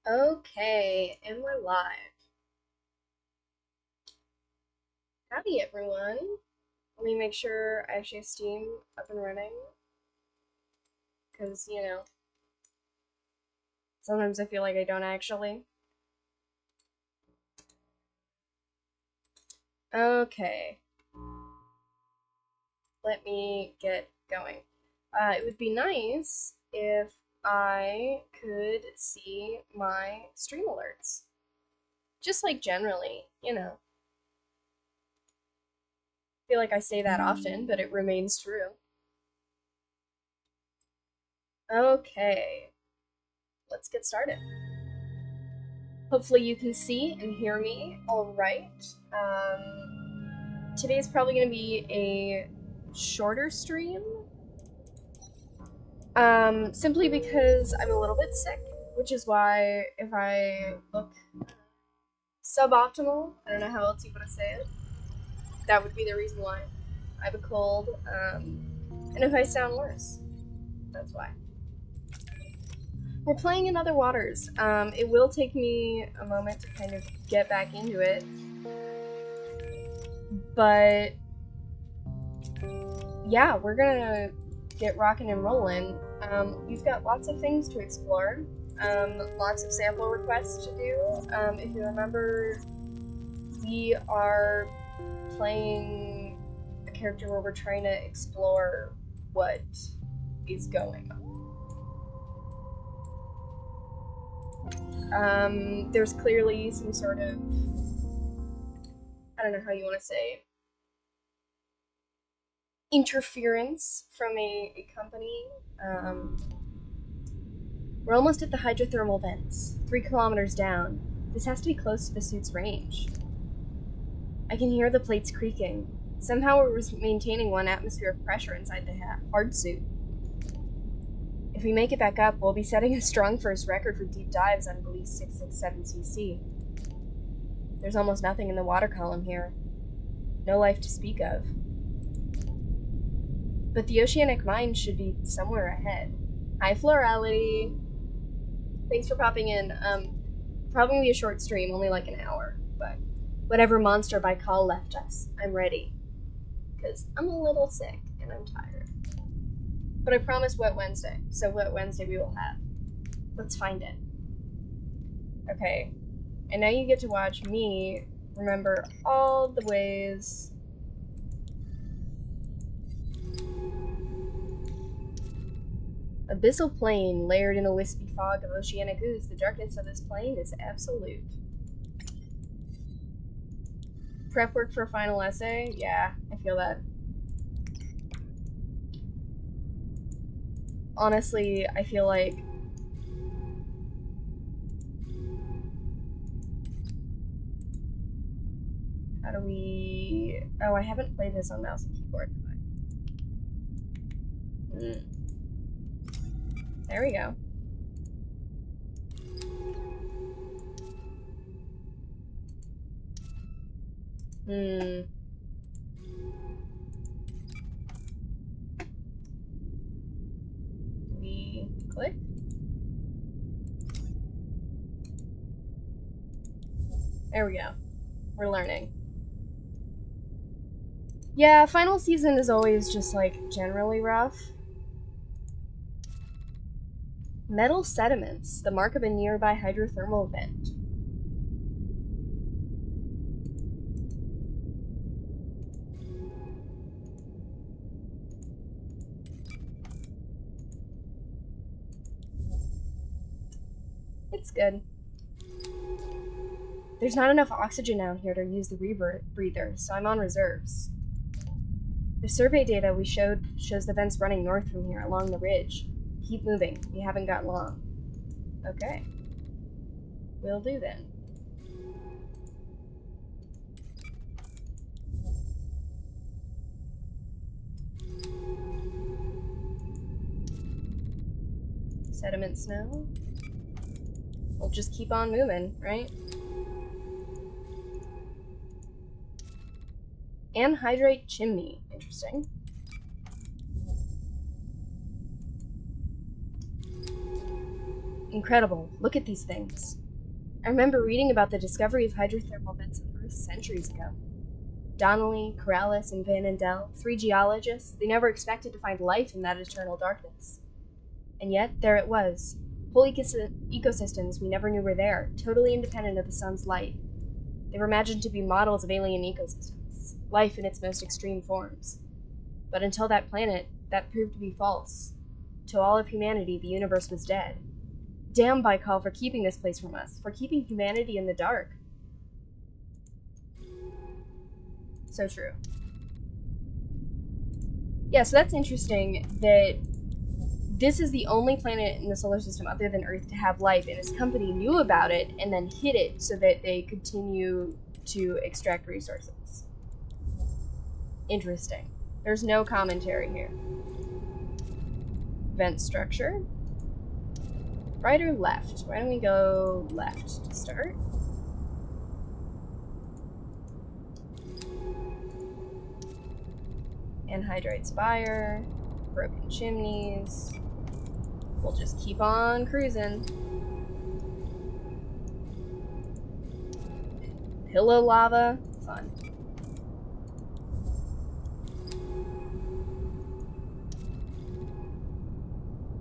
Okay, and we're live. Howdy, everyone. Let me make sure I actually have Steam up and running. Because, sometimes I feel like I don't actually. Okay. Let me get going. It would be nice if I could see my stream alerts. Just like generally. I feel like I say that often, but it remains true. Okay, let's get started. Hopefully you can see and hear me all right. Today's probably going to be a shorter stream, simply because I'm a little bit sick, which is why if I look suboptimal, I don't know how else you want to say it, that would be the reason why. I have a cold, and if I sound worse, that's why. We're playing in Other Waters. It will take me a moment to kind of get back into it, but yeah, we're gonna get rocking and rolling. We've got lots of things to explore, lots of sample requests to do. If you remember, we are playing a character where we're trying to explore what is going on. There's clearly some sort of, I don't know how you want to say, interference from a company. We're almost at the hydrothermal vents, 3 kilometers down. This has to be close to the suit's range. I can hear the plates creaking. Somehow we're maintaining 1 atmosphere of pressure inside the hard suit. If we make it back up, we'll be setting a strong first record for deep dives on Belize 667cc. There's almost nothing in the water column here. No life to speak of. But the oceanic mind should be somewhere ahead. Hi, Florality. Thanks for popping in. Probably a short stream, only like an hour, but whatever monster by call left us, I'm ready. Because I'm a little sick and I'm tired. But I promised Wet Wednesday, so Wet Wednesday we will have. Let's find it. Okay, and now you get to watch me remember all the ways. Abyssal plain layered in a wispy fog of oceanic ooze, the darkness of this plain is absolute. Prep work for a final essay? Yeah, I feel that. Honestly, I feel like how do we... Oh, I haven't played this on mouse and keyboard, have I? There we go. We click. There we go. We're learning. Yeah, final season is always just, like, generally rough. Metal sediments, the mark of a nearby hydrothermal vent. It's good. There's not enough oxygen down here to use the rebreather, so I'm on reserves. The survey data we showed shows the vents running north from here, along the ridge. Keep moving. We haven't got long. Okay. Will do then. Sediment snow. We'll just keep on moving, right? Anhydrite chimney. Interesting. Incredible. Look at these things. I remember reading about the discovery of hydrothermal vents on Earth centuries ago. Donnelly, Corrales, and Van Andel, 3 geologists, they never expected to find life in that eternal darkness. And yet, there it was. Whole ecosystems we never knew were there, totally independent of the sun's light. They were imagined to be models of alien ecosystems, life in its most extreme forms. But until that planet, that proved to be false. To all of humanity, the universe was dead. Damn Baikal for keeping this place from us, for keeping humanity in the dark. So true. Yeah, so that's interesting that this is the only planet in the solar system other than Earth to have life, and this company knew about it and then hid it so that they continue to extract resources. Interesting. There's no commentary here. Vent structure. Right or left? Why don't we go left to start? Anhydrite spire. Broken chimneys. We'll just keep on cruising. Pillow lava. Fun.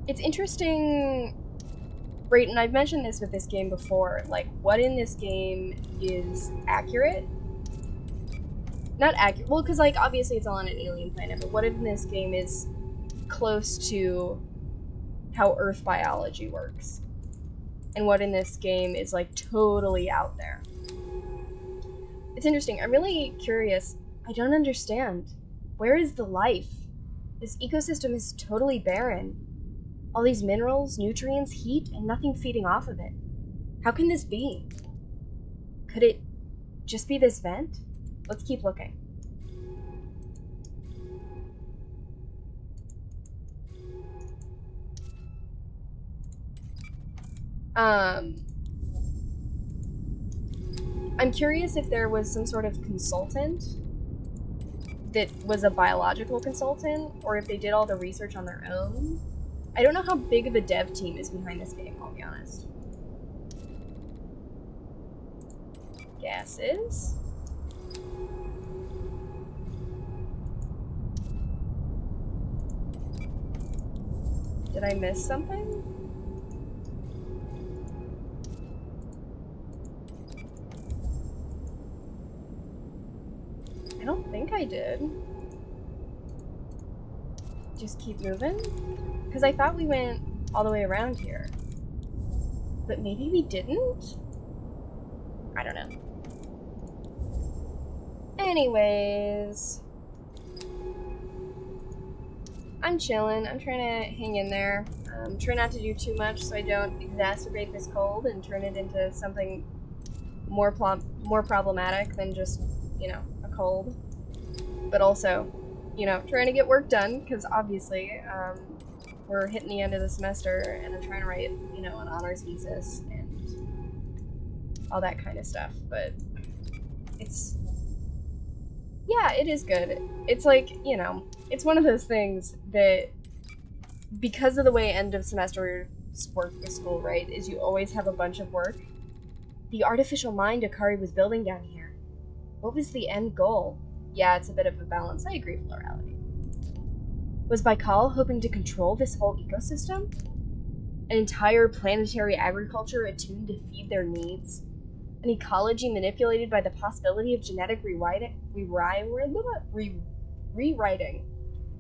It's interesting, Brayton, I've mentioned this with this game before, like, what in this game is accurate? Not accurate, well, because, like, obviously it's all on an alien planet, but what in this game is close to how Earth biology works? And what in this game is, like, totally out there? It's interesting. I'm really curious. I don't understand. Where is the life? This ecosystem is totally barren. All these minerals, nutrients, heat, and nothing feeding off of it. How can this be? Could it just be this vent? Let's keep looking. I'm curious if there was some sort of consultant that was a biological consultant, or if they did all the research on their own. I don't know how big of a dev team is behind this game, I'll be honest. Gases. Did I miss something? I don't think I did. Just keep moving? Because I thought we went all the way around here. But maybe we didn't? I don't know. Anyways. I'm chilling. I'm trying to hang in there. Try not to do too much so I don't exacerbate this cold and turn it into something more problematic than just, you know, a cold. But also, you know, trying to get work done, because obviously, we're hitting the end of the semester, and I'm trying to write, you know, an honors thesis and all that kind of stuff. But it's, yeah, it is good. It's like, you know, it's one of those things that, because of the way end of semester work with school, right, is you always have a bunch of work. The artificial mind Akari was building down here. What was the end goal? Yeah, it's a bit of a balance. I agree, Florality. Was Baikal hoping to control this whole ecosystem? An entire planetary agriculture attuned to feed their needs? An ecology manipulated by the possibility of genetic rewriting?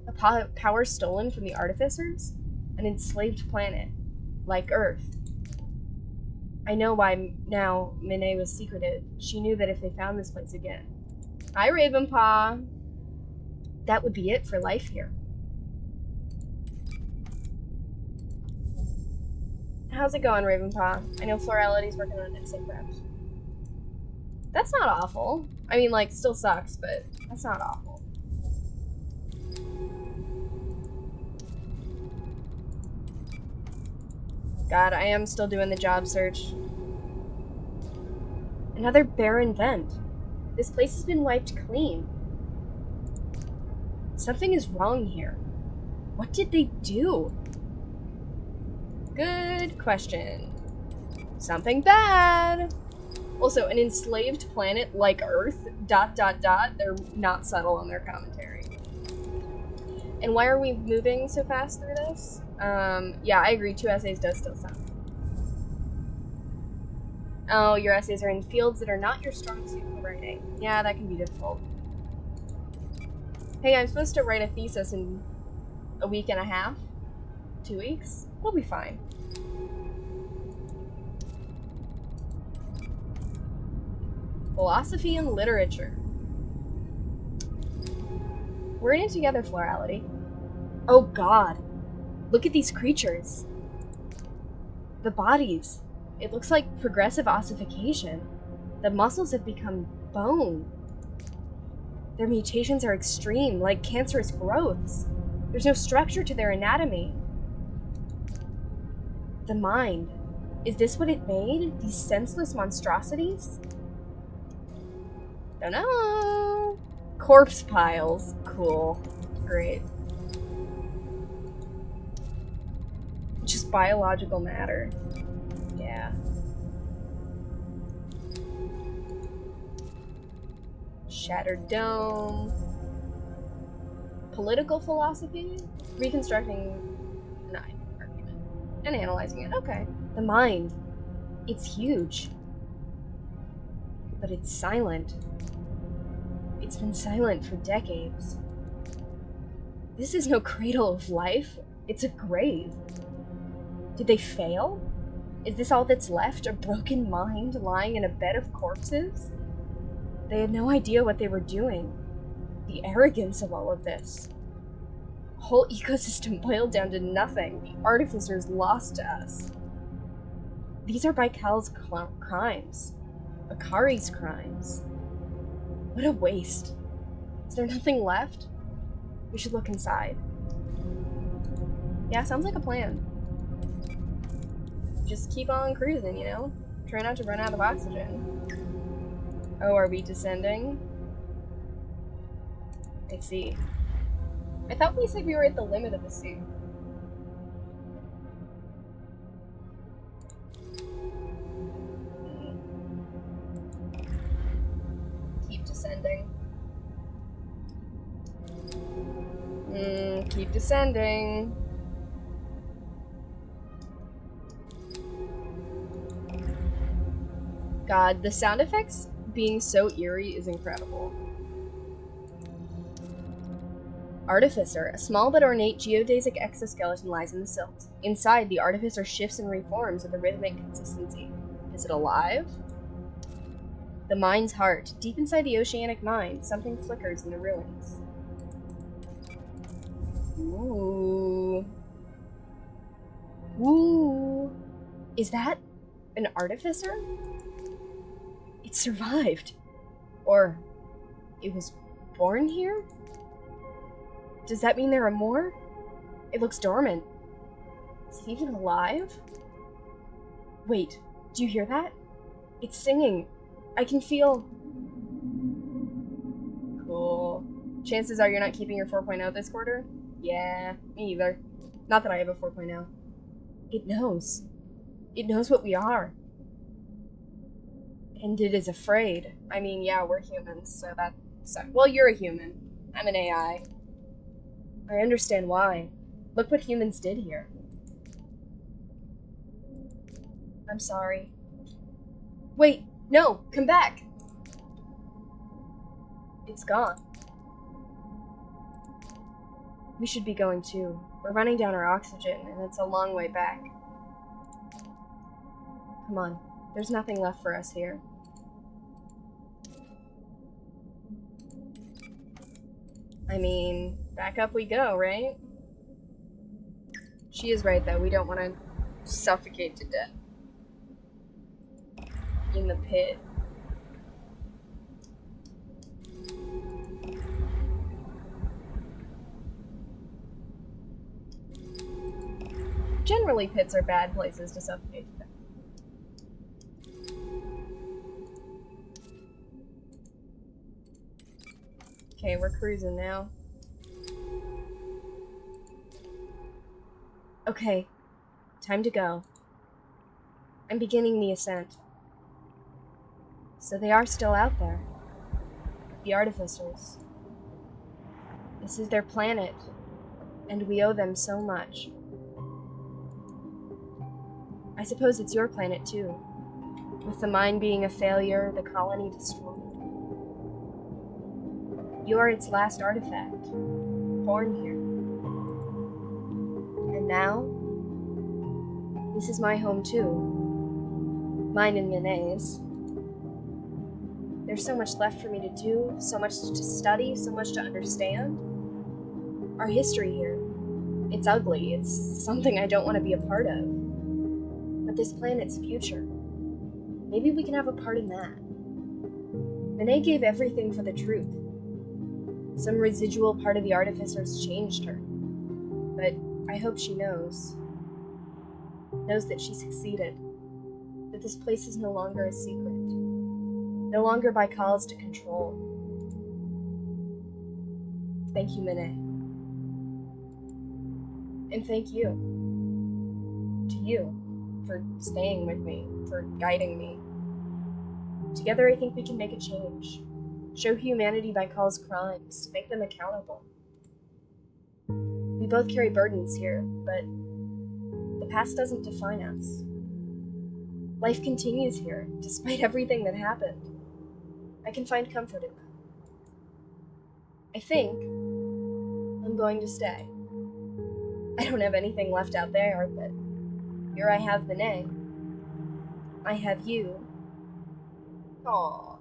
A power stolen from the artificers? An enslaved planet, like Earth. I know why now Minnie was secreted. She knew that if they found this place again. Hi, Ravenpaw. That would be it for life here. How's it going, Ravenpaw? I know Florality's working on an essay craft. That's not awful. I mean, like, still sucks, but that's not awful. God, I am still doing the job search. Another barren vent. This place has been wiped clean. Something is wrong here. What did they do? Good question. Something bad. Also, an enslaved planet like Earth, ... they're not subtle on their commentary. And why are we moving so fast through this? Yeah, I agree, 2 essays does still sound. Oh, your essays are in fields that are not your strong suit for writing. Yeah, that can be difficult. Hey, I'm supposed to write a thesis in a week and a half? 2 weeks? We'll be fine. Philosophy and literature. We're in it together, Florality. Oh god. Look at these creatures. The bodies. It looks like progressive ossification. The muscles have become bone. Their mutations are extreme, like cancerous growths. There's no structure to their anatomy. The mind. Is this what it made? These senseless monstrosities? Don't know. Corpse piles. Cool. Great. Just biological matter. Yeah. Shattered dome. Political philosophy? Reconstructing an argument. And analyzing it. Okay. The mind. It's huge. But it's silent. It's been silent for decades. This is no cradle of life. It's a grave. Did they fail? Is this all that's left? A broken mind lying in a bed of corpses? They had no idea what they were doing. The arrogance of all of this. A whole ecosystem boiled down to nothing. The artificers lost to us. These are Baikal's crimes. Akari's crimes. What a waste. Is there nothing left? We should look inside. Yeah, sounds like a plan. Just keep on cruising, you know? Try not to run out of oxygen. Oh, are we descending? I see. I thought we said we were at the limit of the suit. Keep descending. Keep descending. God, the sound effects being so eerie is incredible. Artificer. A small but ornate geodesic exoskeleton lies in the silt. Inside, the artificer shifts and reforms with a rhythmic consistency. Is it alive? The mind's heart. Deep inside the oceanic mind, something flickers in the ruins. Ooh. Ooh. Is that an artificer? It survived. Or it was born here? Does that mean there are more? It looks dormant. Is it even alive? Wait, do you hear that? It's singing. I can feel... Cool. Chances are you're not keeping your 4.0 this quarter? Yeah, me either. Not that I have a 4.0. It knows. It knows what we are. And it is afraid. I mean, yeah, we're humans, so that sucks. Well, you're a human. I'm an AI. I understand why. Look what humans did here. I'm sorry. Wait, no, come back! It's gone. We should be going too. We're running down our oxygen, and it's a long way back. Come on, there's nothing left for us here. I mean, back up we go, right? She is right, though. We don't want to suffocate to death in the pit. Generally, pits are bad places to suffocate to death. Okay, we're cruising now. Okay, Time to go. I'm beginning the ascent. So they are still out there. The Artificers. This is their planet, and we owe them so much. I suppose it's your planet, too. With the mine being a failure, the colony destroyed. You are its last artifact, born here. And now, this is my home, too. Mine and Yanae's. There's so much left for me to do, so much to study, so much to understand. Our history here. It's ugly. It's something I don't want to be a part of. But this planet's future. Maybe we can have a part in that. Yanae gave everything for the truth. Some residual part of the Artificers changed her. But I hope she knows. Knows that she succeeded. That this place is no longer a secret. No longer by calls to control. Thank you, Yanae. And thank you. To you. For staying with me. For guiding me. Together I think we can make a change. Show humanity by Call's crimes. Make them accountable. We both carry burdens here, but the past doesn't define us. Life continues here, despite everything that happened. I can find comfort in that. I think I'm going to stay. I don't have anything left out there, but here I have Yanae. I have you. Aww.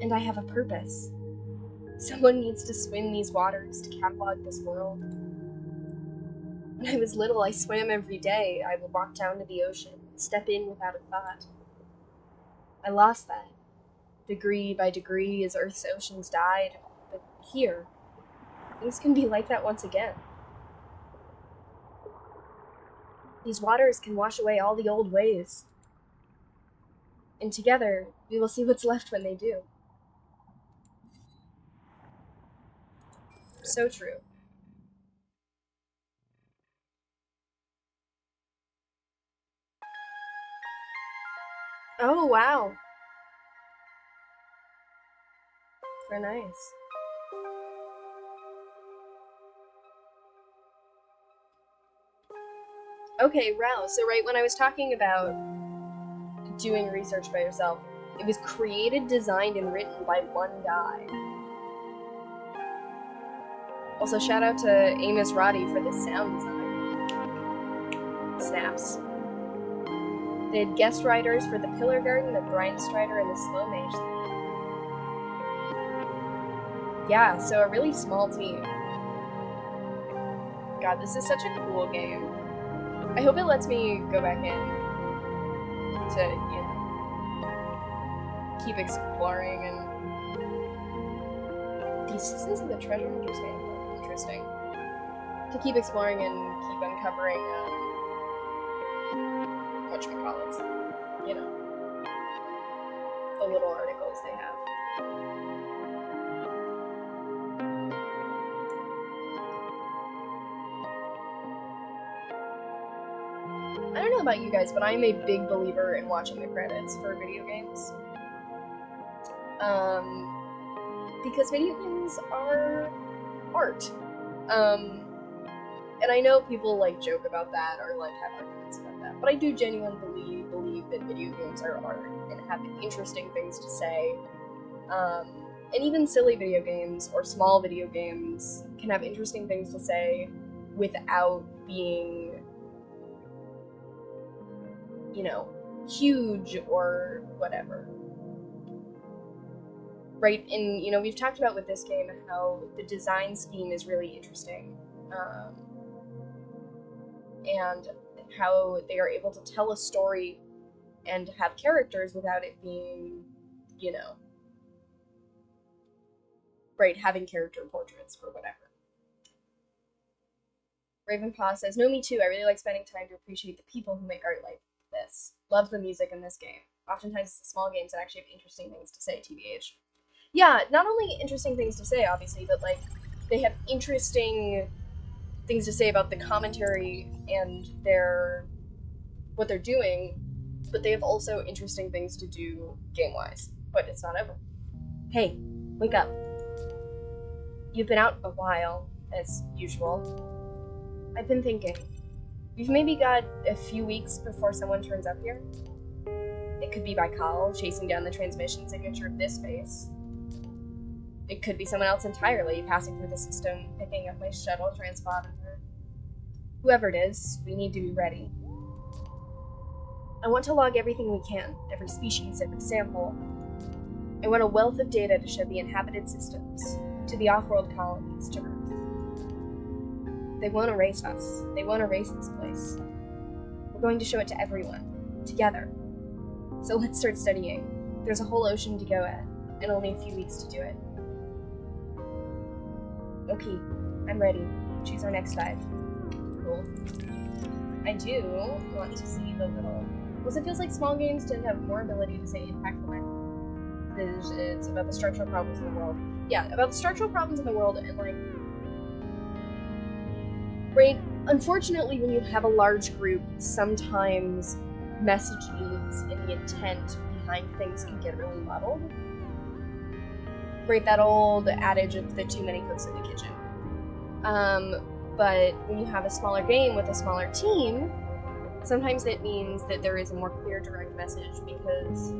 And I have a purpose. Someone needs to swim these waters to catalog this world. When I was little, I swam every day. I would walk down to the ocean, step in without a thought. I lost that, degree by degree, as Earth's oceans died. But here, things can be like that once again. These waters can wash away all the old ways. And together, we will see what's left when they do. So true. Oh, wow. Very nice. Okay, wow. So right when I was talking about doing research by yourself, it was created, designed, and written by one guy. Also, shout out to Amos Roddy for the sound design. Snaps. They had guest writers for The Pillar Garden, The Brian Strider, and The Slow Mage. Yeah, so a really small team. God, this is such a cool game. I hope it lets me go back in to, you know, keep exploring and... These Citizens of the Treasure Hunters game are interesting. To keep exploring and keep uncovering, whatchamacallits, you know, the little articles they have. I don't know about you guys, but I'm a big believer in watching the credits for video games. Because video games are art. And I know people like joke about that or like have arguments about that, but I do genuinely believe that video games are art and have interesting things to say. And even silly video games or small video games can have interesting things to say without being, you know, huge or whatever. Right, and, you know, we've talked about with this game how the design scheme is really interesting. And how they are able to tell a story and have characters without it being, you know, right, having character portraits or whatever. Ravenpaw says, "No, me too. I really like spending time to appreciate the people who make art like this. Love the music in this game. Oftentimes it's the small games that actually have interesting things to say, TBH. Yeah, not only interesting things to say, obviously, but, like, they have interesting things to say about the commentary and what they're doing, but they have also interesting things to do game-wise. But it's not over. Hey, wake up. You've been out a while, as usual. I've been thinking. We've maybe got a few weeks before someone turns up here. It could be Baikal chasing down the transmission signature of this base. It could be someone else entirely passing through the system, picking up my shuttle transponder. Whoever it is, we need to be ready. I want to log everything we can, every species, every sample. I want a wealth of data to show the inhabited systems, to the off-world colonies, to Earth. They won't erase us. They won't erase this place. We're going to show it to everyone, together. So let's start studying. There's a whole ocean to go at, and only a few weeks to do it. Okay, I'm ready. Choose our next dive. Cool. I do want to see the little... Well, it feels like small games tend to have more ability to say impactful. It's about the structural problems in the world. Yeah, about the structural problems in the world, and like... Right, unfortunately, when you have a large group, sometimes messages and the intent behind things can get really muddled. Right, that old adage of the too many cooks in the kitchen. But when you have a smaller game with a smaller team, sometimes it means that there is a more clear, direct message because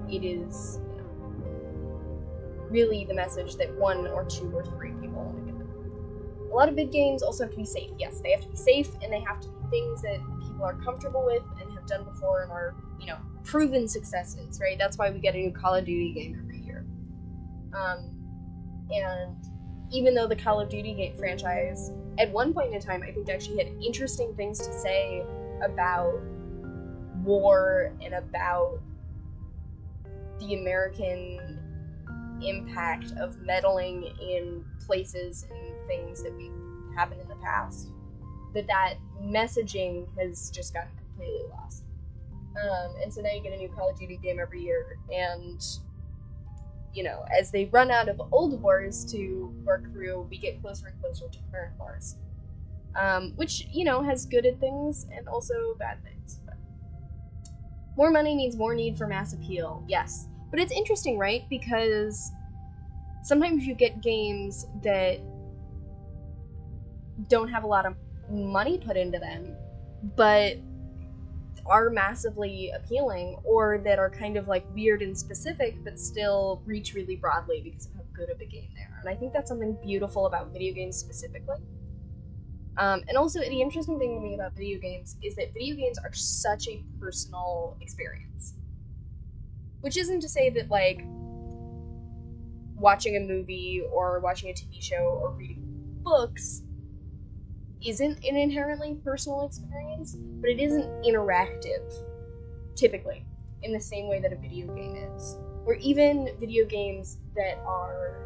it is, really the message that one or two or three people want to give them. A lot of big games also have to be safe. Yes, they have to be safe, and they have to be things that people are comfortable with and have done before and are, proven successes, right? That's why we get a new Call of Duty game every year. And even though the Call of Duty franchise, at one point in time, I think actually had interesting things to say about war and about the American impact of meddling in places and things that happened in the past, that messaging has just gotten completely lost. And so now you get a new Call of Duty game every year, and as they run out of old wars to work through, we get closer and closer to current wars. Which, has good things and also bad things. But more money means more need for mass appeal, yes. But it's interesting, right? Because sometimes you get games that don't have a lot of money put into them, but are massively appealing, or that are kind of like weird and specific, but still reach really broadly because of how good of a game they are. And I think that's something beautiful about video games specifically. And also, the interesting thing to me about video games is that video games are such a personal experience. Which isn't to say that, like, watching a movie or watching a TV show or reading books isn't an inherently personal experience, but it isn't interactive, typically, in the same way that a video game is. Or even video games that are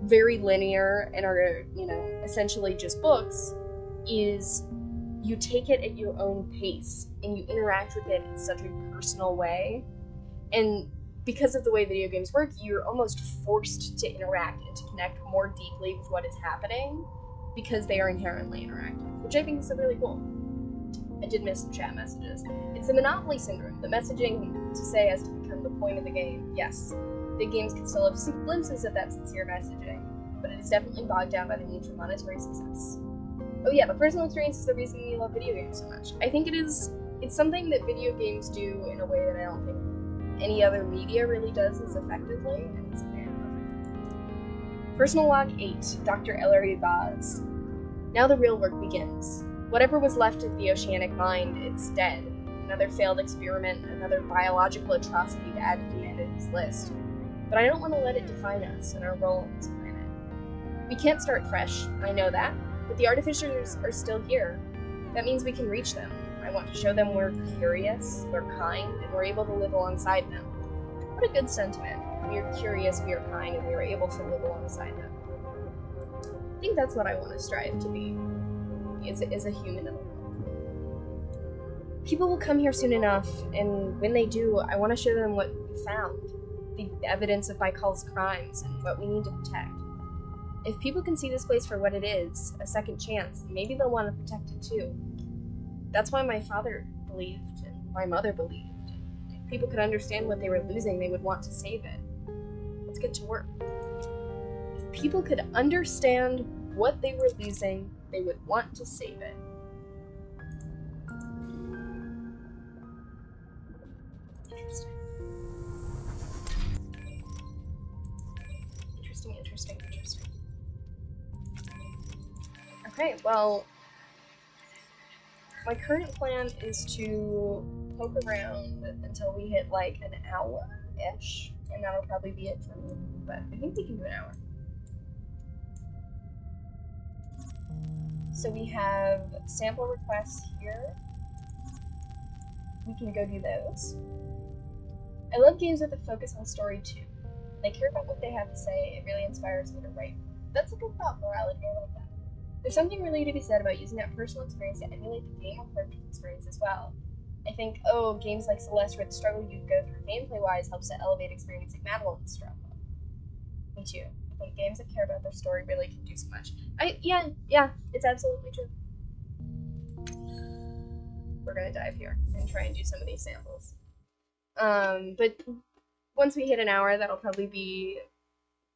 very linear and are, essentially just books, is you take it at your own pace and you interact with it in such a personal way. And because of the way video games work, you're almost forced to interact and to connect more deeply with what is happening because they are inherently interactive, which I think is really cool. I did miss some chat messages. It's the Monopoly syndrome. The messaging to say has to become the point of the game. Yes, big games can still have some glimpses of that sincere messaging, but it is definitely bogged down by the need for monetary success. Oh yeah, the personal experience is the reason you love video games so much. I think it's something that video games do in a way that I don't think any other media really does as effectively, and it's very perfect. Personal Log 8, Dr. Ellery Vaz. Now the real work begins. Whatever was left of the oceanic mind, it's dead. Another failed experiment, another biological atrocity to add to humanity's list. But I don't want to let it define us and our role on this planet. We can't start fresh, I know that, but the artificers are still here. That means we can reach them. I want to show them we're curious, we're kind, and we're able to live alongside them. What a good sentiment. We are curious, we are kind, and we are able to live alongside them. I think that's what I want to strive to be, is a human in the world. People will come here soon enough, and when they do, I want to show them what we found, the evidence of Baikal's crimes, and what we need to protect. If people can see this place for what it is, a second chance, maybe they'll want to protect it too. That's why my father believed, and my mother believed. If people could understand what they were losing, they would want to save it. Let's get to work. If people could understand what they were losing, they would want to save it. Interesting. Okay, well, my current plan is to poke around until we hit like an hour-ish, and that'll probably be it for me, but I think we can do an hour. So we have sample requests here. We can go do those. I love games with a focus on story too. When I care about what they have to say, it really inspires me to write. That's a good thought, morality. I like that. There's something really to be said about using that personal experience to emulate the game or character experience as well. I think, games like Celeste where the struggle you go through gameplay-wise helps to elevate experience like Madeline's struggle. Me too. I think games that care about their story really can do so much. Yeah, it's absolutely true. We're gonna dive here and try and do some of these samples. But once we hit an hour, that'll probably be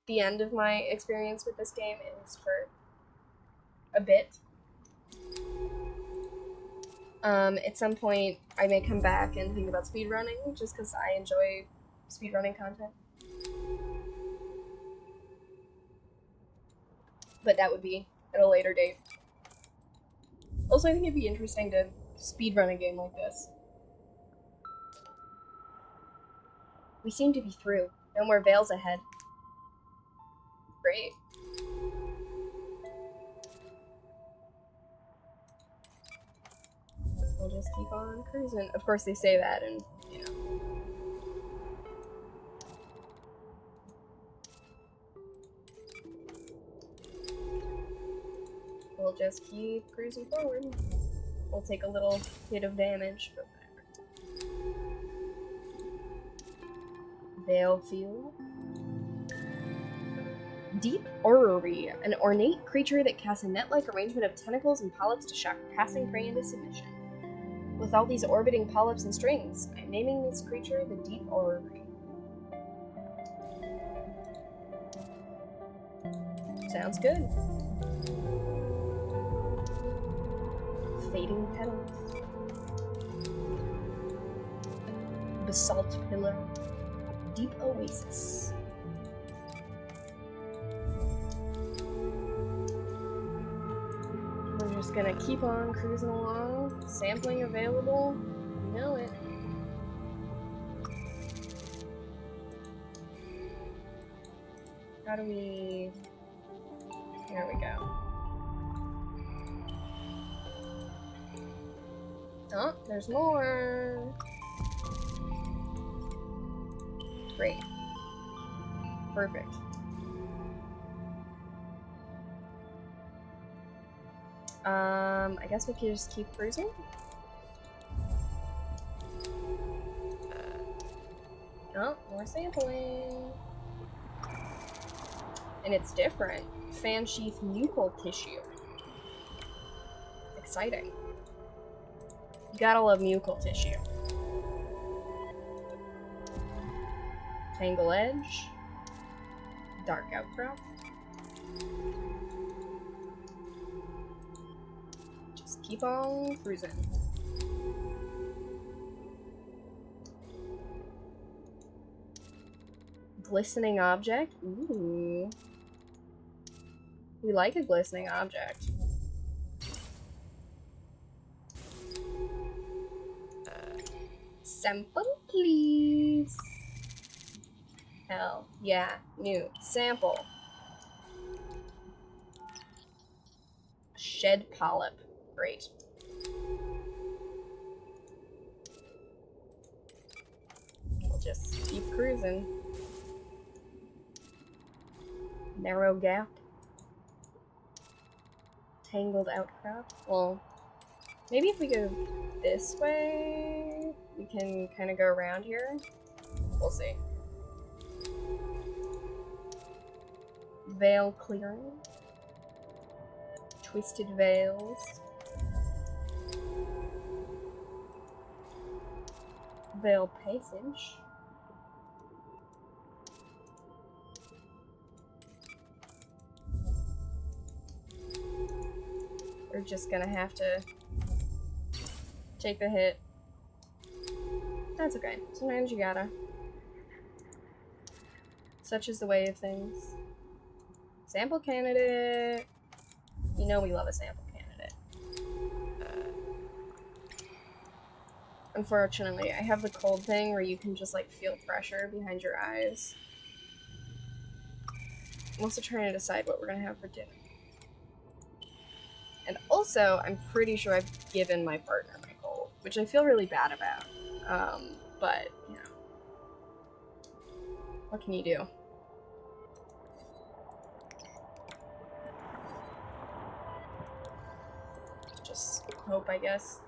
the end of my experience with this game, at least for a bit. At some point, I may come back and think about speedrunning, just because I enjoy speedrunning content. But that would be at a later date. Also, I think it'd be interesting to speedrun a game like this. We seem to be through. No more veils ahead. Great. We'll just keep on cruising. Of course they say that, and, you know. We'll just keep cruising forward. We'll take a little hit of damage, but whatever. Veil Field. Deep Orrery, an ornate creature that casts a net-like arrangement of tentacles and polyps to shock passing prey into submission. With all these orbiting polyps and strings, I'm naming this creature the Deep Orrery. Sounds good. Fading petals. Basalt pillar. Deep oasis. We're just gonna keep on cruising along. Sampling available. You know it. How do we... There we go. Oh, there's more. Great. Perfect. I guess we could just keep cruising. Oh, more sampling. And it's different. Fan sheath mucal tissue. Exciting. Gotta love mucal tissue. Tangle edge. Dark outcrop. Just keep on cruising. Glistening object. Ooh. We like a glistening object. Sample, please. Hell yeah, new sample. Shed polyp. Great. We'll just keep cruising. Narrow gap. Tangled outcrop. Well, maybe if we go this way, we can kind of go around here. We'll see. Veil clearing. Twisted veils. Veil passage. We're just gonna have to take the hit. That's okay. Sometimes you gotta. Such is the way of things. Sample candidate. You know we love a sample candidate. Unfortunately, I have the cold thing where you can just like feel pressure behind your eyes. I'm also trying to decide what we're gonna have for dinner. And also, I'm pretty sure I've given my partner my cold, which I feel really bad about. But, you know. What can you do? Just hope, I guess.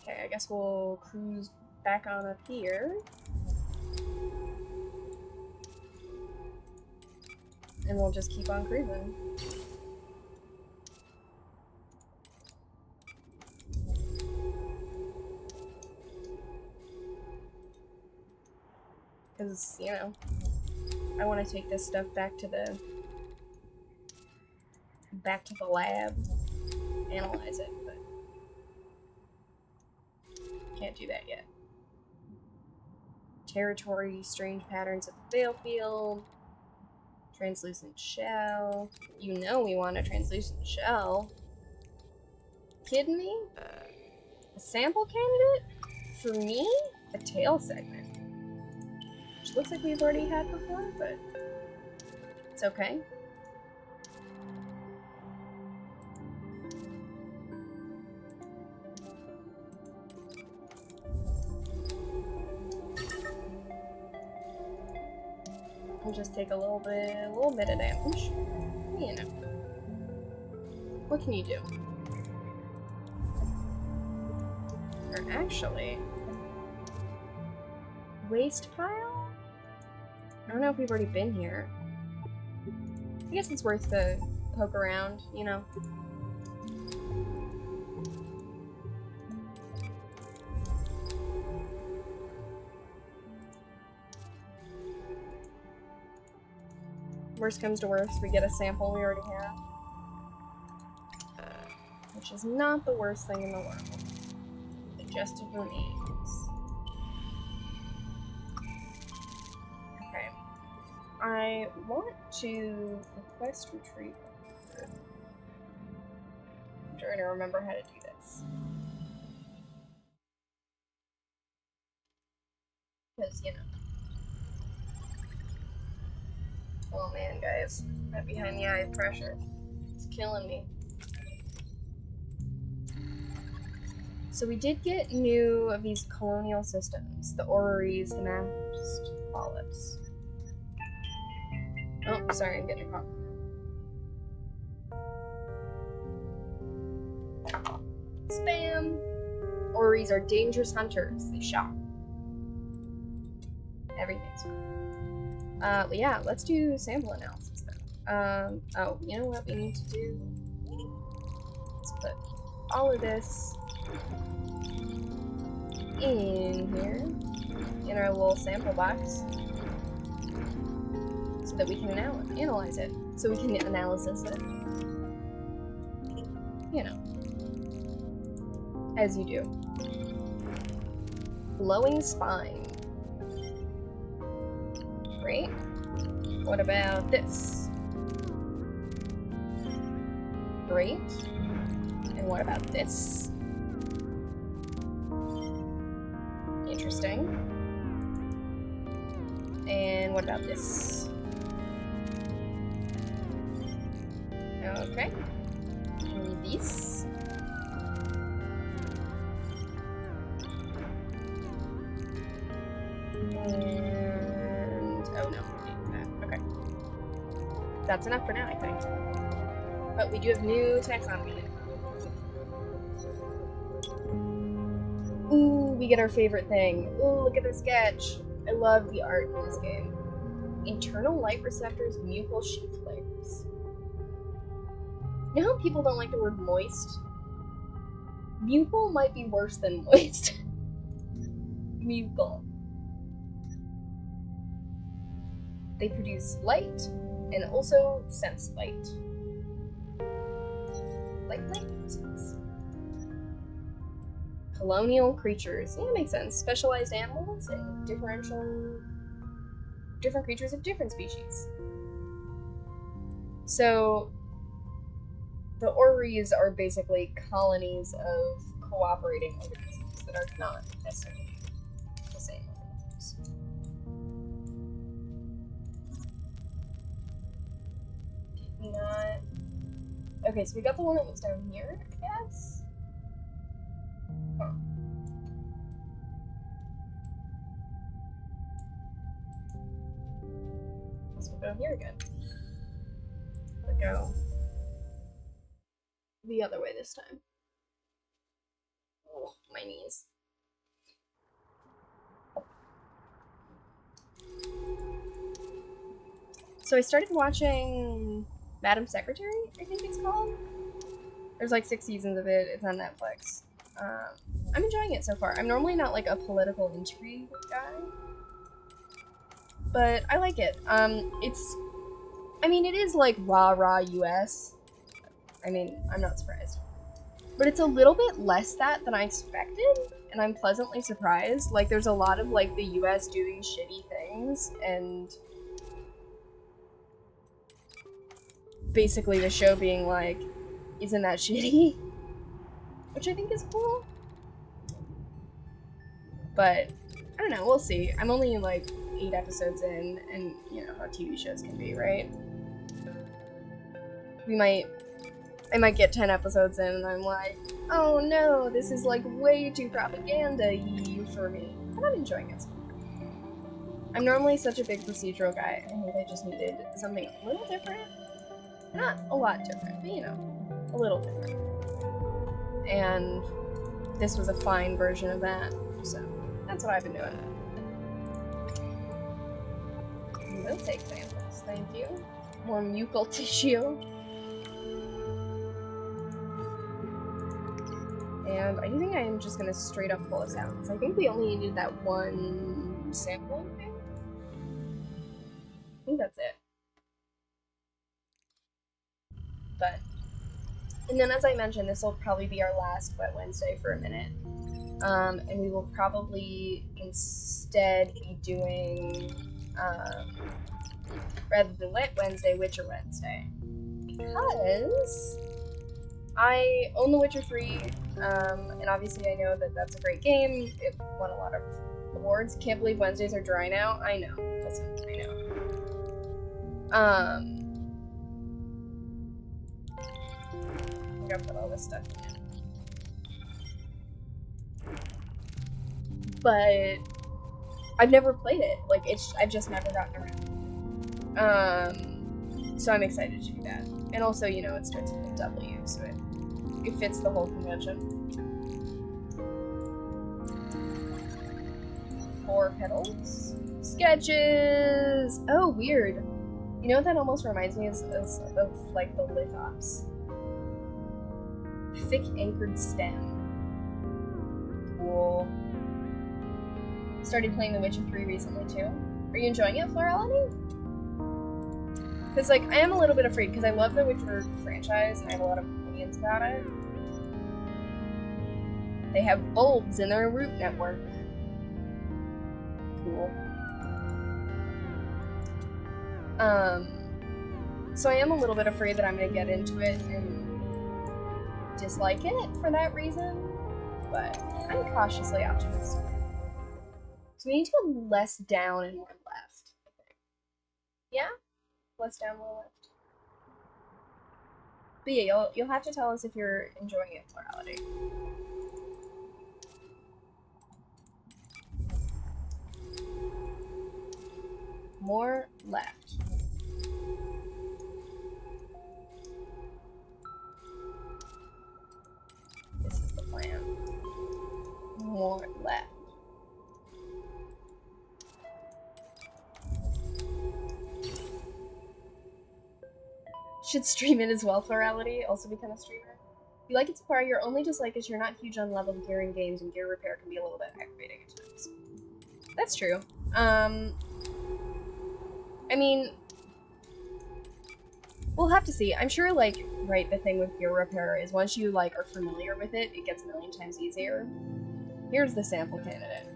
Okay, I guess we'll cruise back on up here. And we'll just keep on cruising. Because, you know, I want to take this stuff back to the lab, analyze it, but can't do that yet. Territory, strange patterns of the veil field, translucent shell. You know we want a translucent shell. Kidding me? A sample candidate? For me? A tail segment. Which looks like we've already had before, but it's okay. We'll just take a little bit of damage. You know. What can you do? Or actually, waste pile? I don't know if we've already been here. I guess it's worth the poke around, you know. Worst comes to worst, we get a sample we already have. Which is not the worst thing in the world. It just remains. Okay. I want to request retrieval. I'm trying to remember how to do this. Because, you know. Oh man, guys. That behind the eye pressure. It's killing me. So we did get new of these colonial systems. The orreries, the masked polyps. Oh, sorry, I'm getting a call. Spam! Orreries are dangerous hunters. They shock. Everything's fine. Yeah, let's do sample analysis then. Oh, you know what we need to do? Let's put all of this in here, in our little sample box, so that we can analyze it. So we can analysis it. You know. As you do. Glowing spine. Great. What about this? Great. And what about this? Interesting. And what about this? Okay. And these. And oh no, that. Okay. That's enough for now, I think. But we do have new taxonomy. Ooh, we get our favorite thing. Ooh, look at the sketch. I love the art in this game. Internal light receptors, mucal sheath layers. You know how people don't like the word moist? Mucal might be worse than moist. Mucal. They produce light and also sense light. Light. Colonial creatures. Yeah, makes sense. Specialized animals and different creatures of different species. So the orreries are basically colonies of cooperating organisms that are not necessarily the same organisms. Okay, so we got the one that was down here, I guess? Huh. Let's go here again. But go the other way this time. Oh, my knees. So I started watching Madam Secretary, I think it's called. There's like 6 seasons of it. It's on Netflix. I'm enjoying it so far. I'm normally not like a political intrigue guy, but I like it. It is like rah US. I mean, I'm not surprised. But it's a little bit less that than I expected, and I'm pleasantly surprised. Like, there's a lot of like the US doing shitty things, and basically the show being like, isn't that shitty? Which I think is cool. But I don't know, we'll see. I'm only like 8 episodes in, and you know how TV shows can be, right? I might get 10 episodes in and I'm like, oh no, this is like way too propaganda-y for me. But I'm enjoying it so far. I'm normally such a big procedural guy. I think I just needed something a little different. Not a lot different, but you know, a little different. And this was a fine version of that, so that's what I've been doing. We'll take samples, thank you. More mucal tissue. And I think I am just gonna straight up pull this out, because I think we only needed that one sampling thing. I think that's it. But, and then as I mentioned, this will probably be our last Wet Wednesday for a minute. And we will probably instead be doing, rather than Wet Wednesday, Witcher Wednesday. Because I own The Witcher 3, and obviously I know that that's a great game. It won a lot of awards. Can't believe Wednesdays are dry now. I know. Listen, I know. I'm gonna put all this stuff in. But I've never played it. Like, I've just never gotten around. So I'm excited to do that. And also, you know, it starts with a W, so it fits the whole convention. 4 petals. Sketches! Oh, weird. You know what that almost reminds me of like, the lithops. Thick anchored stem. Cool. Started playing The Witcher 3 recently, too. Are you enjoying it, Florality? Because, like, I am a little bit afraid, because I love the Witcher franchise, and I have a lot of opinions about it. They have bulbs in their root network. Cool. So I am a little bit afraid that I'm going to get into it and dislike it for that reason, but I'm cautiously optimistic. So we need to go less down and more left, I think. Yeah? Less down, more left. But yeah, you'll have to tell us if you're enjoying it, Plurality. More left. This is the plan. More Should stream it as well, Florality. Also become a streamer. If you like it so far, your only dislike is you're not huge on leveled gear in games, and gear repair can be a little bit aggravating at times. That's true. I mean, we'll have to see. I'm sure, like, right, the thing with gear repair is once you, like, are familiar with it, it gets a million times easier. Here's the sample candidate.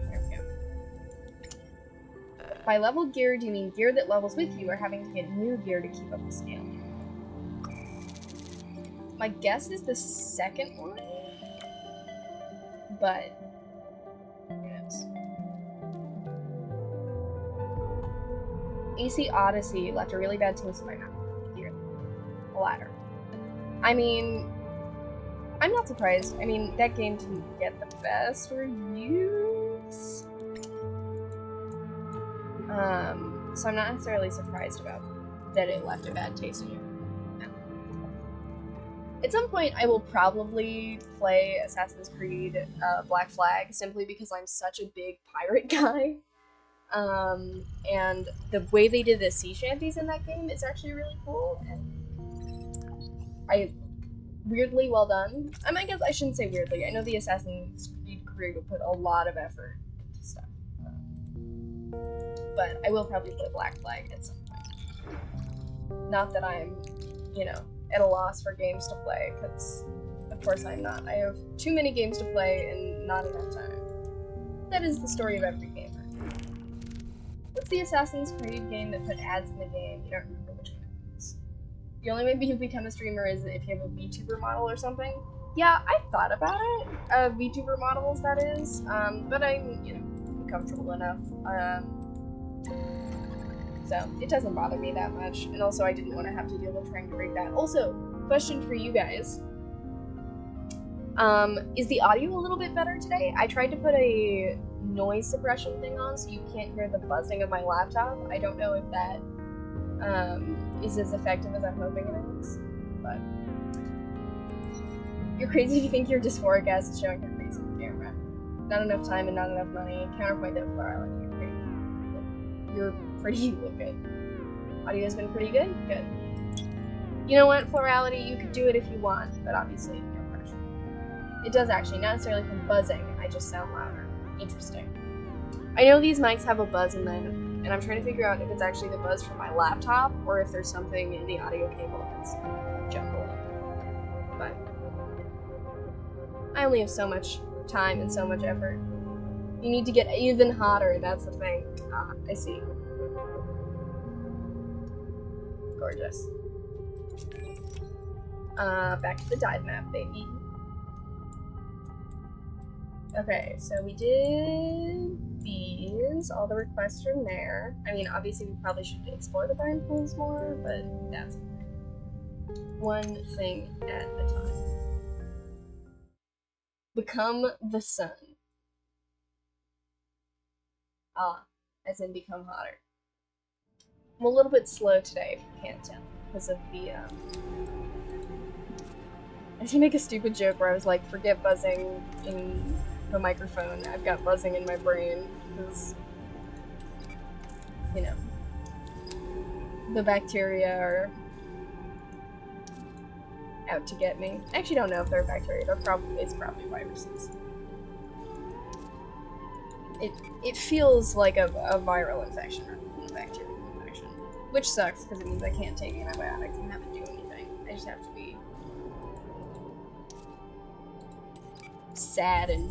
There we go. By leveled gear, do you mean gear that levels with you, or having to get new gear to keep up the scaling? My guess is the second one, but who knows? AC Odyssey left a really bad taste in my mouth. Here, the latter. I mean, I'm not surprised. I mean, that game didn't get the best reviews. So I'm not necessarily surprised about that it left a bad taste in your mouth. At some point, I will probably play Assassin's Creed Black Flag simply because I'm such a big pirate guy. And the way they did the sea shanties in that game is actually really cool, and weirdly well done. I guess I shouldn't say weirdly. I know the Assassin's Creed crew put a lot of effort into stuff. But I will probably play Black Flag at some point. Not that I'm, you know, at a loss for games to play, because of course I'm not. I have too many games to play and not enough time. That is the story of every gamer. What's the Assassin's Creed game that put ads in the game? You don't remember which one it is. The only way you become a streamer is if you have a VTuber model or something. Yeah, I thought about it. VTuber models, that is. But I'm, you know, comfortable enough. So it doesn't bother me that much. And also, I didn't want to have to deal with trying to break that. Also, question for you guys. Is the audio a little bit better today? I tried to put a noise suppression thing on so you can't hear the buzzing of my laptop. I don't know if that is as effective as I'm hoping it is, but you're crazy if you think your dysphoric ass is showing her face in the camera. Not enough time and not enough money. Counterpoint that Florality. You're pretty good. Audio's been pretty good? Good. You know what, Florality, you could do it if you want, but obviously no pressure. It does actually, not necessarily from buzzing, I just sound louder. Interesting. I know these mics have a buzz in them, and I'm trying to figure out if it's actually the buzz from my laptop, or if there's something in the audio cable that's jumbled. But I only have so much time and so much effort. You need to get even hotter, that's the thing. Ah, I see. Gorgeous. Back to the dive map, baby. Okay, so we did these, all the requests from there. I mean, obviously we probably should explore the brine pools more, but that's one thing at a time. Become the sun. Ah, as in become hotter. I'm a little bit slow today, if you can't tell, because of the, I did make a stupid joke where I was like, forget buzzing in the microphone, I've got buzzing in my brain, because, you know, the bacteria are out to get me. I actually don't know if they're bacteria, it's probably viruses. It feels like a viral infection rather than a bacterial infection, which sucks because it means I can't take antibiotics and have to do anything. I just have to be sad and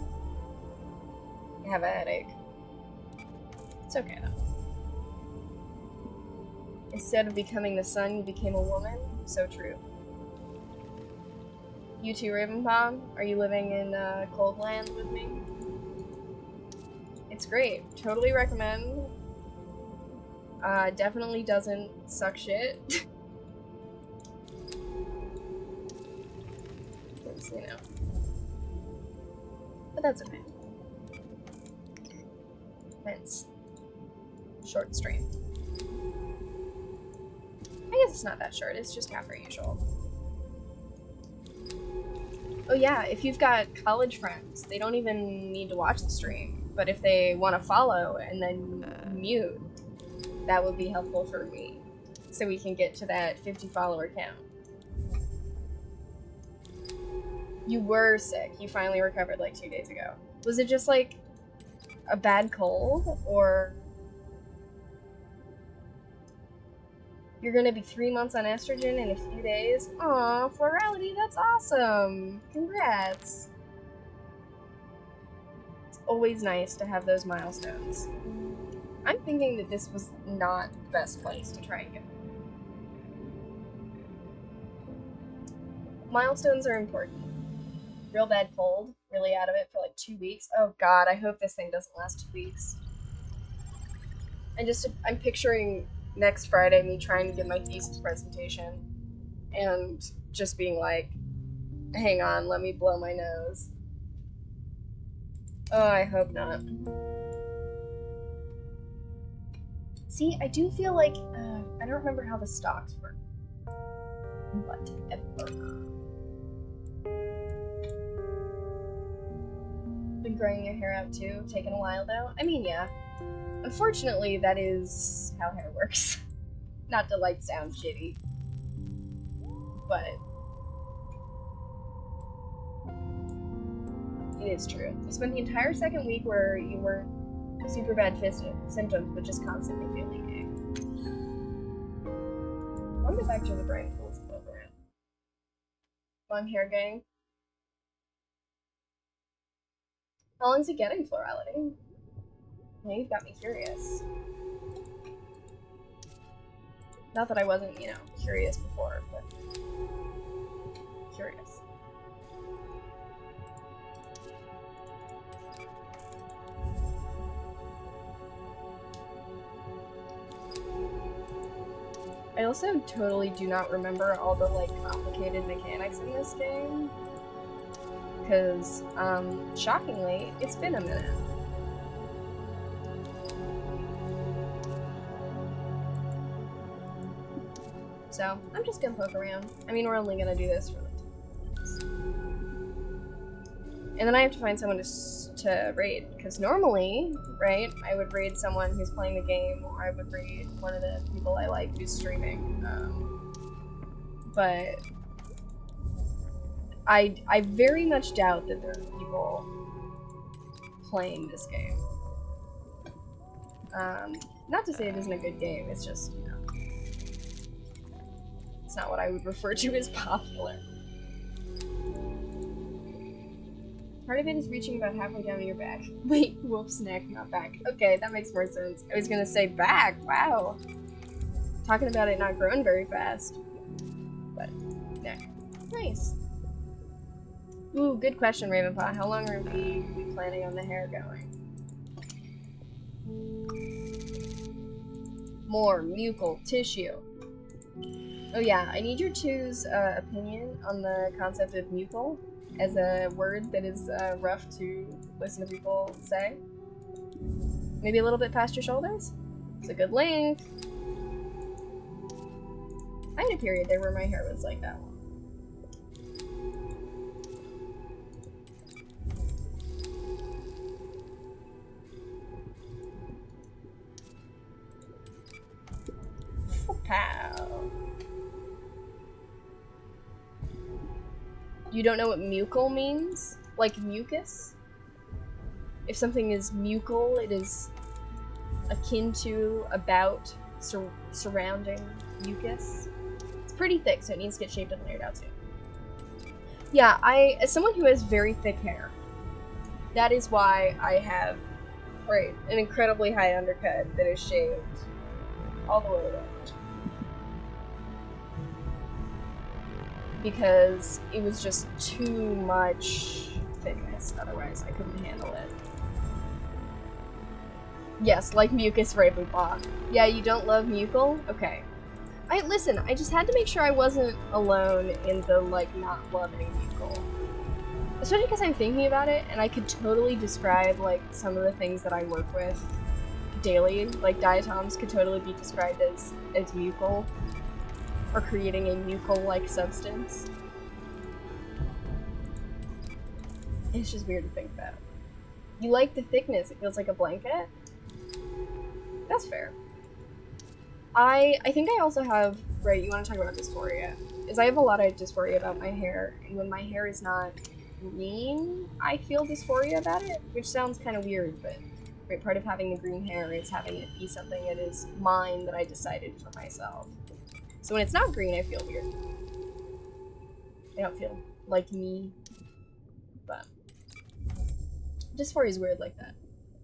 have a headache. It's okay though. Instead of becoming the sun, you became a woman. So true. You too, Ravenpaw? Are you living in cold land with me? It's great. Totally recommend. Definitely doesn't suck shit. Because, you know. But that's okay. It's short stream. I guess it's not that short, it's just half our usual. Oh yeah, if you've got college friends, they don't even need to watch the stream. But if they want to follow and then mute, that would be helpful for me. so we can get to that 50 follower count. You were sick. You finally recovered like 2 days ago. Was it just like a bad cold, or you're gonna be 3 months on estrogen in a few days? Aw, Florality, that's awesome! Congrats! It's always nice to have those milestones. I'm thinking that this was not the best place to try and go. Milestones are important. Real bad cold, really out of it for like 2 weeks. Oh god, I hope this thing doesn't last 2 weeks. I'm picturing next Friday me trying to give my thesis presentation and just being like, hang on, let me blow my nose. Oh, I hope not. See, I do feel like, I don't remember how the stocks work. Whatever. Been growing your hair out too, taking a while though? I mean, yeah. Unfortunately, that is how hair works. Not to like sound shitty, but it is true. I spent the entire second week where you weren't super bad symptoms, but just constantly feeling ache. I want to get back to the brain pools and poke around. Long hair gang. How long is it getting, Florality? Now you've got me curious. Not that I wasn't, you know, curious before, but curious. I also totally do not remember all the, like, complicated mechanics in this game. Because, shockingly, it's been a minute. So, I'm just gonna poke around. I mean, we're only gonna do this for like 2 minutes. And then I have to find someone to raid. Because normally, right, I would raid someone who's playing the game, or I would raid one of the people I like who's streaming. But I very much doubt that there are people playing this game. Not to say it isn't a good game, it's just, you know, it's not what I would refer to as popular. Part of it is reaching about halfway down your back. Wait, whoops, neck, not back. Okay, that makes more sense. I was gonna say back, wow. Talking about it not growing very fast. But, neck. Nice. Ooh, good question, Ravenpaw. How long are we planning on the hair going? More mucal tissue. Oh yeah, I need your two's opinion on the concept of mucal as a word that is rough to listen to people say. Maybe a little bit past your shoulders? It's a good length. I had a period there where my hair was like that long. Pow. You don't know what mucal means? Like mucus? If something is mucal, it is akin to, about, surrounding mucus. It's pretty thick, so it needs to get shaped and layered out soon. Yeah, as someone who has very thick hair, that is why I have, right, an incredibly high undercut that is shaved all the way down. Because it was just too much thickness, otherwise I couldn't handle it. Yes, like mucus Ravenpaw. Yeah, you don't love mucal? Okay. Listen, I just had to make sure I wasn't alone in the, like, not loving mucal. Especially because I'm thinking about it, and I could totally describe, like, some of the things that I work with daily. Like, diatoms could totally be described as mucal. Or creating a mucal-like substance. It's just weird to think about. You like the thickness, it feels like a blanket? That's fair. I think I also have, right, you want to talk about dysphoria, is I have a lot of dysphoria about my hair, and when my hair is not green, I feel dysphoria about it, which sounds kind of weird, but right, part of having the green hair is having it be something that is mine that I decided for myself. So when it's not green, I feel weird. I don't feel like me, but dysphoria is weird like that.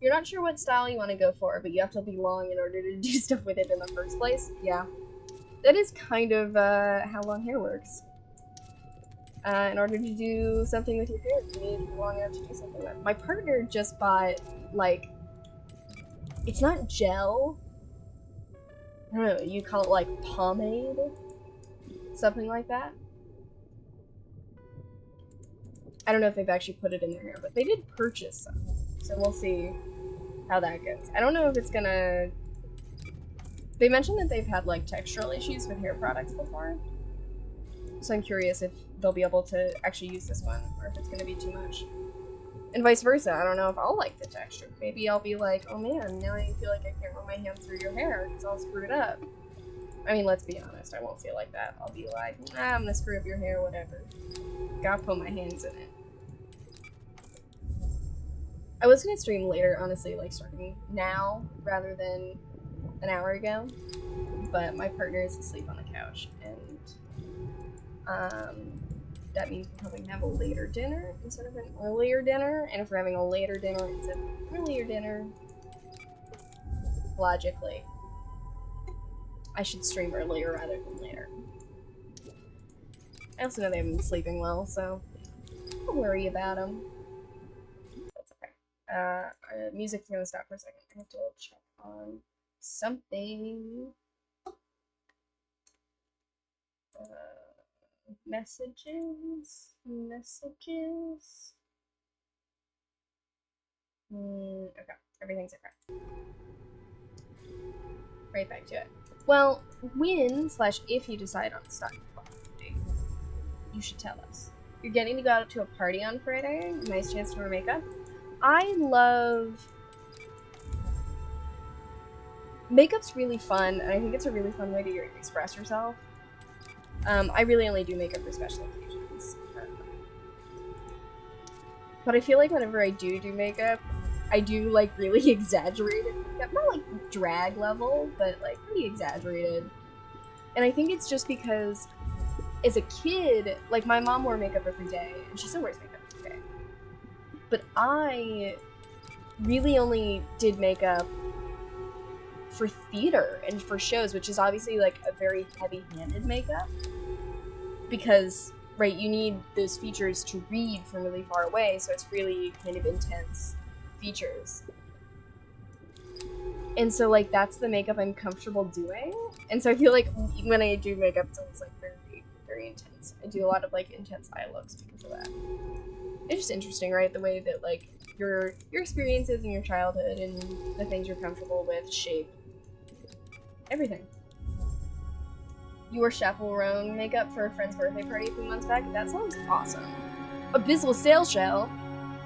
You're not sure what style you want to go for, but you have to be long in order to do stuff with it in the first place. Yeah. That is kind of how long hair works. In order to do something with your hair, you need to be long enough to do something with. My partner just bought, like, it's not gel. I don't know, you call it like pomade? Something like that. I don't know if they've actually put it in their hair, but they did purchase some. So we'll see how that goes. I don't know if it's gonna... They mentioned that they've had, like, textural issues with hair products before. So I'm curious if they'll be able to actually use this one, or if it's gonna be too much. And vice versa, I don't know if I'll like the texture. Maybe I'll be like, oh man, now I feel like I can't run my hands through your hair, because I'll screw it up. I mean, let's be honest, I won't feel like that. I'll be like, nah, I'm gonna screw up your hair, whatever. Gotta put my hands in it. I was gonna stream later, honestly, like starting now, rather than an hour ago. But my partner is asleep on the couch, and that means we're probably gonna have a later dinner instead of an earlier dinner, and if we're having a later dinner instead of an earlier dinner, logically, I should stream earlier rather than later. I also know they haven't been sleeping well, so don't worry about them. That's okay. Music's gonna stop for a second. I have to check on something. Messages. Okay, everything's okay. Right back to it. Well, when/if you decide on a stock date, you should tell us. You're getting to go out to a party on Friday. Nice chance to wear makeup. I love... Makeup's really fun, and I think it's a really fun way to express yourself. I really only do makeup for special occasions. But I feel like whenever I do makeup, I do, like, really exaggerated makeup. Not, like, drag level, but, like, pretty exaggerated. And I think it's just because, as a kid, like, my mom wore makeup every day, and she still wears makeup every day. But I really only did makeup for theater and for shows, which is obviously, like, a very heavy-handed makeup. Because, right, you need those features to read from really far away, so it's really kind of intense features. And so, like, that's the makeup I'm comfortable doing. And so I feel like when I do makeup, it's always, like, very, very intense. I do a lot of, like, intense eye looks because of that. It's just interesting, right? The way that, like, your experiences in your childhood and the things you're comfortable with shape everything. You wore chaperone makeup for a friend's birthday party a few months back? That sounds awesome. Abyssal sail shell.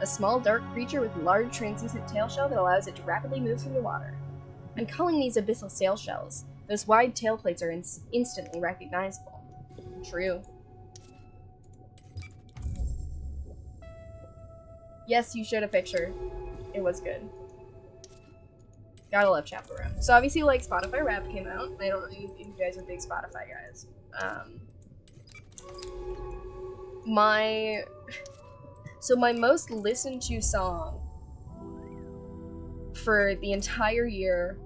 A small dark creature with large translucent tail shell that allows it to rapidly move through the water. I'm calling these abyssal sail shells. Those wide tail plates are instantly recognizable. True. Yes, you showed a picture. It was good. Gotta love chaperone. So obviously, like, Spotify Wrapped came out. I don't know if you guys are big Spotify guys. My most listened to song for the entire year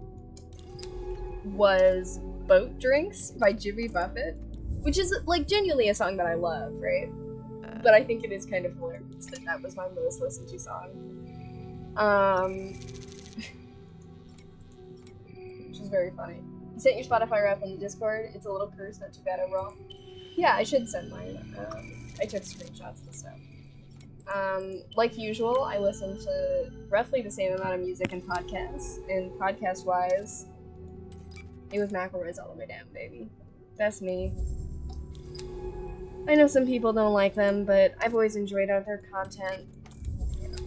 was Boat Drinks by Jimmy Buffett, which is, like, genuinely a song that I love, right? But I think it is kind of hilarious that that was my most listened to song. Which is very funny. You sent your Spotify rap in the Discord. It's a little cursed, not too bad overall. Yeah, I should send mine. I took screenshots and stuff. Like usual, I listen to roughly the same amount of music and podcasts. And podcast-wise, it was McElroy's All the Way Down, baby. That's me. I know some people don't like them, but I've always enjoyed their content. You know.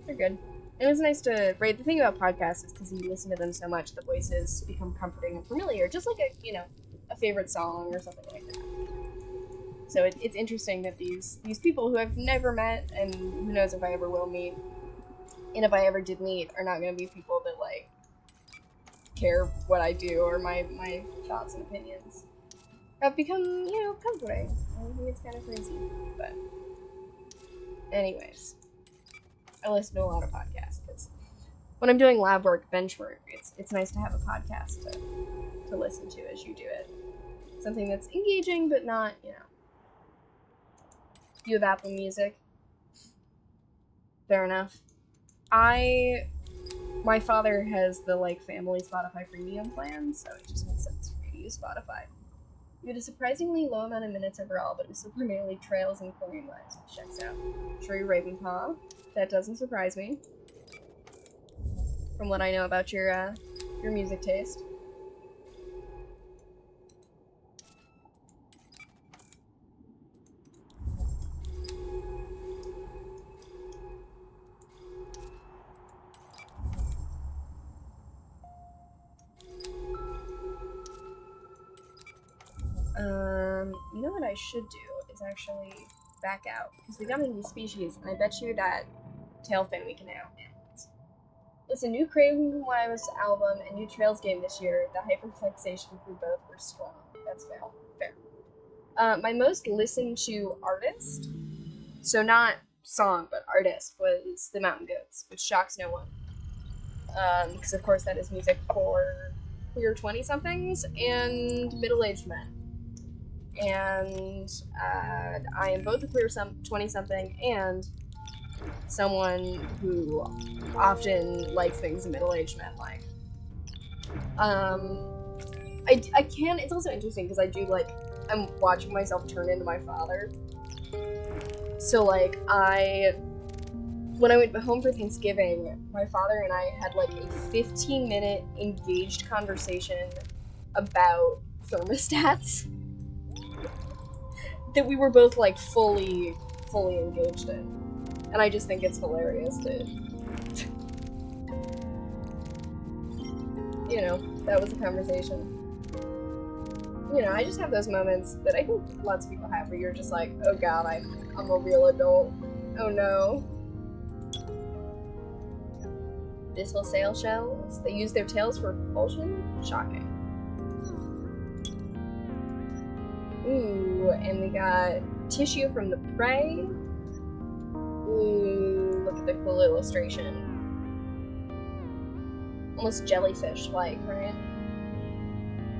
They're good. it was nice to, right, the thing about podcasts is because you listen to them so much, the voices become comforting and familiar, just like a favorite song or something like that. So it's interesting that these people who I've never met, and who knows if I ever will meet, and if I ever did meet, are not going to be people that, like, care what I do or my thoughts and opinions. Have become, comforting. I think it's kind of crazy. But anyways, I listen to a lot of podcasts because when I'm doing lab work, bench work, it's nice to have a podcast to listen to as you do it. Something that's engaging, but not, You have Apple Music. Fair enough. My father has the, like, family Spotify premium plan, so it just makes sense for me to use Spotify. You had a surprisingly low amount of minutes overall, but it was still primarily trails and chlorine lives, which checks out. True Ravenpaw. That doesn't surprise me. From what I know about your music taste. You know what I should do is actually back out, because we got a new species, and I bet you that Tailfin we can now. It's a new Craven Wives album and new Trails game this year. The hyperfixation for both were strong. That's fair. My most listened to artist, so not song, but artist, was The Mountain Goats, which shocks no one. Because of course that is music for queer 20-somethings and middle-aged men. And I am both a queer 20-something and someone who often likes things middle-aged men like. I can. It's also interesting because I do, like, I'm watching myself turn into my father. So, like, when I went home for Thanksgiving, my father and I had, like, a 15-minute engaged conversation about thermostats that we were both, like, fully engaged in. And I just think it's hilarious that, that was a conversation. I just have those moments that I think lots of people have where you're just like, oh god, I'm a real adult. Oh no. Abyssal sail shells. They use their tails for propulsion? Shocking. Ooh, and we got tissue from the prey. Ooh, look at the cool illustration. Almost jellyfish-like, right?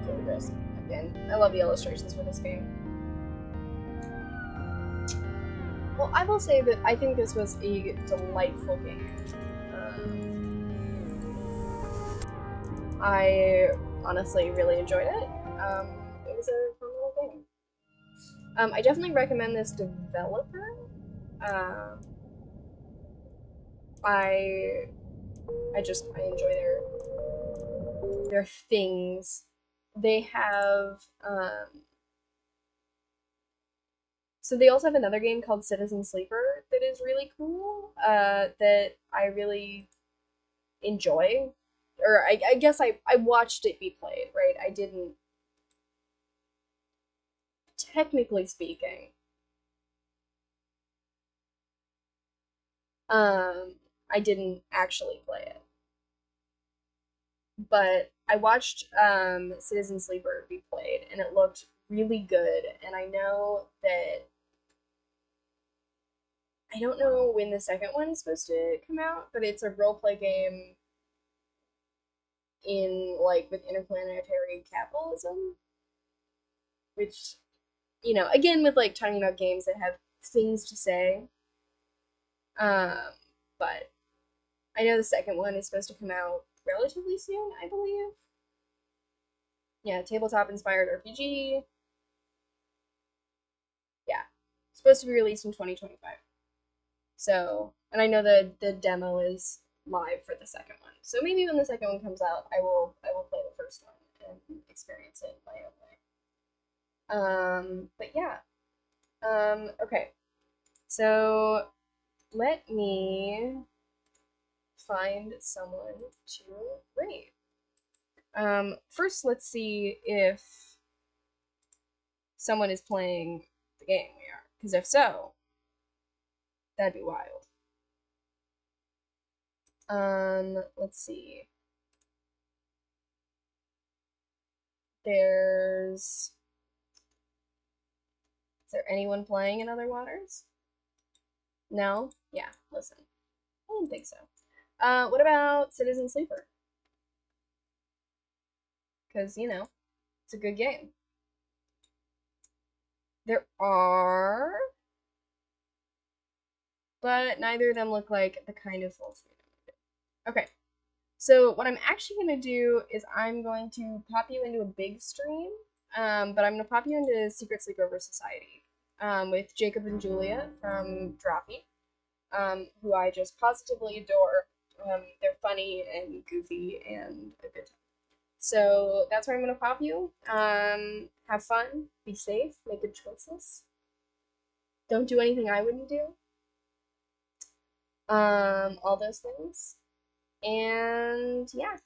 Gorgeous. Again, I love the illustrations for this game. Well, I will say that I think this was a delightful game. I honestly really enjoyed it. It was a fun little game. I definitely recommend this developer. I enjoy their things. They have so they also have another game called Citizen Sleeper that is really cool. That I really enjoy. Or I guess I watched it be played, right? I didn't, technically speaking. I didn't actually play it. But I watched Citizen Sleeper be played, and it looked really good. And I know that I don't know when the second one is supposed to come out, but it's a roleplay game in, like, with interplanetary capitalism, which, again, with, like, talking about games that have things to say. But I know the second one is supposed to come out relatively soon, I believe. Yeah, tabletop inspired RPG. Yeah, supposed to be released in 2025. So, and I know the demo is live for the second one. So maybe when the second one comes out, I will play the first one and experience it my own way. But yeah. Okay. So let me find someone to raid. First, let's see if someone is playing the game we are, because if so, that'd be wild. Let's see. Is there anyone playing in Other Waters? No? Yeah, listen. I don't think so. What about Citizen Sleeper? Because, you know, it's a good game. There are, but neither of them look like the kind of full screen. Okay, so what I'm actually going to do is I'm going to pop you into a big stream, but I'm going to pop you into Secret Sleepover Society with Jacob and Julia from Droppy, who I just positively adore. They're funny and goofy and a good time. So that's where I'm going to pop you. Have fun, be safe, make good choices. Don't do anything I wouldn't do. All those things. And yeah.